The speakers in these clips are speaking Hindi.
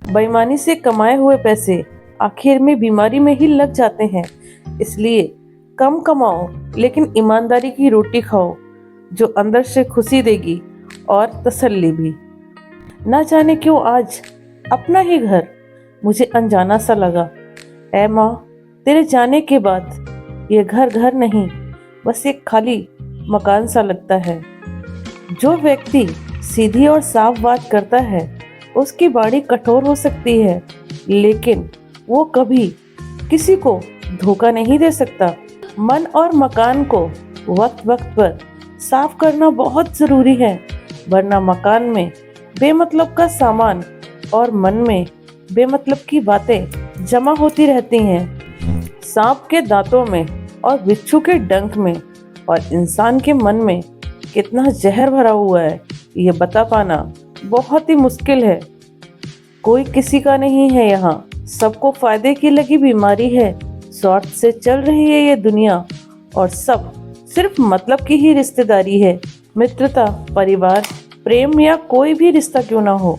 बेईमानी से कमाए हुए पैसे आखिर में बीमारी में ही लग जाते हैं। इसलिए कम कमाओ लेकिन ईमानदारी की रोटी खाओ, जो अंदर से खुशी देगी और तसल्ली भी। ना जाने क्यों आज अपना ही घर मुझे अनजाना सा लगा। ऐ माँ, तेरे जाने के बाद ये घर घर नहीं, बस एक खाली मकान सा लगता है। जो व्यक्ति सीधी और साफ बात करता है उसकी वाणी कठोर हो सकती है, लेकिन वो कभी किसी को धोखा नहीं दे सकता। मन और मकान को वक्त वक्त पर साफ करना बहुत जरूरी है, वरना मकान में बेमतलब का सामान और मन में बेमतलब की बातें जमा होती रहती हैं। सांप के दांतों में और बिच्छू के डंक में और इंसान के मन में कितना जहर भरा हुआ है, ये बता पाना बहुत ही मुश्किल है। कोई किसी का नहीं है यहाँ, सबको फायदे की लगी बीमारी है। स्वार्थ से चल रही है ये दुनिया और सब सिर्फ मतलब की ही रिश्तेदारी है। मित्रता, परिवार, प्रेम या कोई भी रिश्ता क्यों ना हो,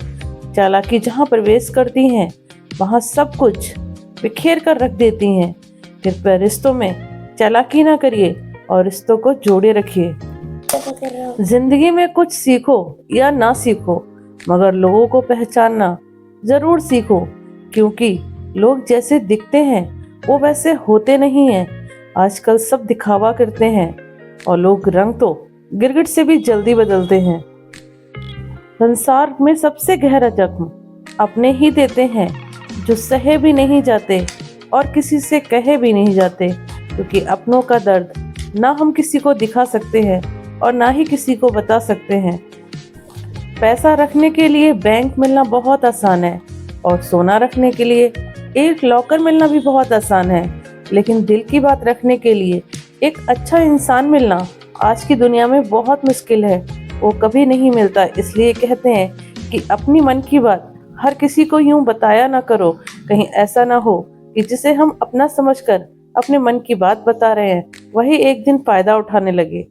चालाकी जहाँ प्रवेश करती हैं वहाँ सब कुछ बिखेर कर रख देती हैं। कृपया रिश्तों में चालाकी ना करिए और रिश्तों को जोड़े रखिए। जिंदगी में कुछ सीखो या ना सीखो, मगर लोगों को पहचानना जरूर सीखो, क्योंकि लोग जैसे दिखते हैं वो वैसे होते नहीं हैं। आजकल सब दिखावा करते हैं और लोग रंग तो गिरगिट से भी जल्दी बदलते हैं। संसार में सबसे गहरा जख्म अपने ही देते हैं, जो सहे भी नहीं जाते और किसी से कहे भी नहीं जाते, क्योंकि अपनों का दर्द ना हम किसी को दिखा सकते हैं और ना ही किसी को बता सकते हैं। पैसा रखने के लिए बैंक मिलना बहुत आसान है और सोना रखने के लिए एक लॉकर मिलना भी बहुत आसान है, लेकिन दिल की बात रखने के लिए एक अच्छा इंसान मिलना आज की दुनिया में बहुत मुश्किल है। वो कभी नहीं मिलता। इसलिए कहते हैं कि अपनी मन की बात हर किसी को यूं बताया ना करो, कहीं ऐसा ना हो कि जिसे हम अपना समझकर अपने मन की बात बता रहे हैं वही एक दिन फायदा उठाने लगे।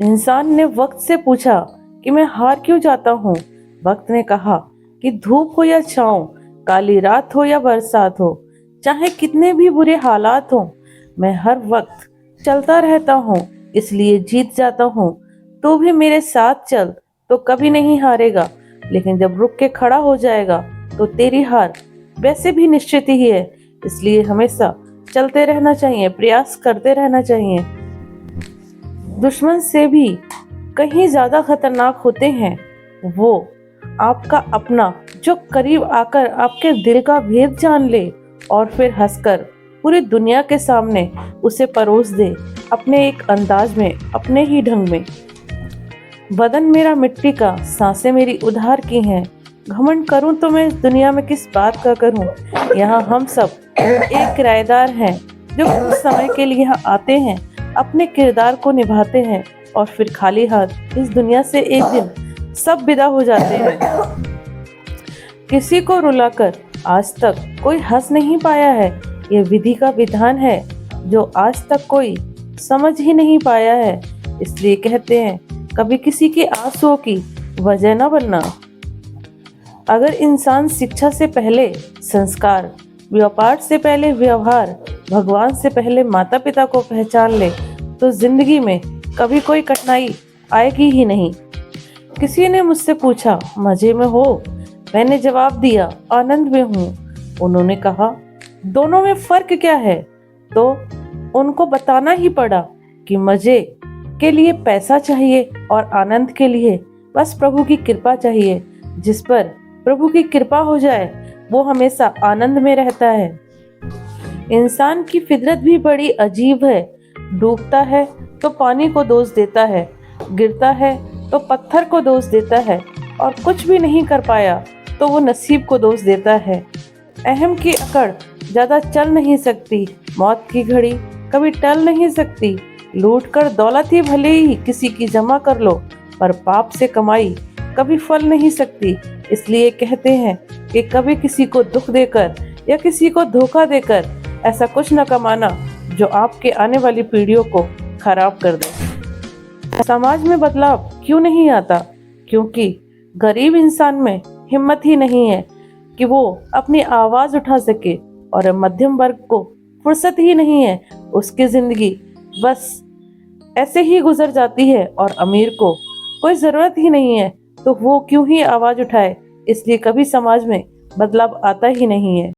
इंसान ने वक्त से पूछा कि मैं हार क्यों जाता हूँ। वक्त ने कहा कि धूप हो या छाँव, काली रात हो या बरसात हो, चाहे कितने भी बुरे हालात हो, मैं हर वक्त चलता रहता हूँ, इसलिए जीत जाता हूँ। तू भी मेरे साथ चल तो कभी नहीं हारेगा, लेकिन जब रुक के खड़ा हो जाएगा तो तेरी हार वैसे भी निश्चित ही है। इसलिए हमेशा चलते रहना चाहिए, प्रयास करते रहना चाहिए। दुश्मन से भी कहीं ज्यादा खतरनाक होते हैं वो आपका अपना, जो करीब आकर आपके दिल का भेद जान ले और फिर हंसकर पूरी दुनिया के सामने उसे परोस दे, अपने एक अंदाज में, अपने ही ढंग में। बदन मेरा मिट्टी का, सांसें मेरी उधार की हैं, घमंड करूं तो मैं इस दुनिया में किस बात का करूं। यहाँ हम सब एक किराएदार हैं जो कुछ समय के लिए यहाँ आते हैं, अपने किरदार को निभाते हैं और फिर खाली हाथ इस दुनिया से एक दिन सब विदा हो जाते हैं। किसी को रुलाकर आज तक कोई हंस नहीं पाया है, ये विधि का विधान है जो आज तक कोई समझ ही नहीं पाया है। इसलिए कहते हैं कभी किसी के आंसुओं की वजह न बनना। अगर इंसान शिक्षा से पहले संस्कार, व्यापार से पहले व्यवहार, भगवान से पहले माता पिता को पहचान ले तो जिंदगी में कभी कोई कठिनाई आएगी ही नहीं। किसी ने मुझसे पूछा मजे में हो? मैंने जवाब दिया आनंद में हूँ। उन्होंने कहा दोनों में फर्क क्या है? तो उनको बताना ही पड़ा कि मजे के लिए पैसा चाहिए और आनंद के लिए बस प्रभु की कृपा चाहिए। जिस पर प्रभु की कृपा हो जाए वो हमेशा आनंद में रहता है। इंसान की फितरत भी बड़ी अजीब है। डूबता है तो पानी को दोष देता है, गिरता है तो पत्थर को दोष देता है, और कुछ भी नहीं कर पाया तो वो नसीब को दोष देता है। अहम की अकड़ ज्यादा चल नहीं सकती, मौत की घड़ी कभी टल नहीं सकती। लूट कर दौलत ही भले ही किसी की जमा कर लो, पर पाप से कमाई कभी फल नहीं सकती। इसलिए कहते हैं कि कभी किसी को दुख देकर या किसी को धोखा देकर ऐसा कुछ न कमाना जो आपके आने वाली पीढ़ियों को खराब कर दे। समाज में बदलाव क्यों नहीं आता? क्योंकि गरीब इंसान में हिम्मत ही नहीं है। कि वो अपनी आवाज उठा सके, और मध्यम वर्ग को फुर्सत ही नहीं है। उसकी जिंदगी बस ऐसे ही गुजर जाती है, और अमीर को कोई जरूरत ही नहीं है तो वो क्यों ही आवाज उठाए। इसलिए कभी समाज में बदलाव आता ही नहीं है।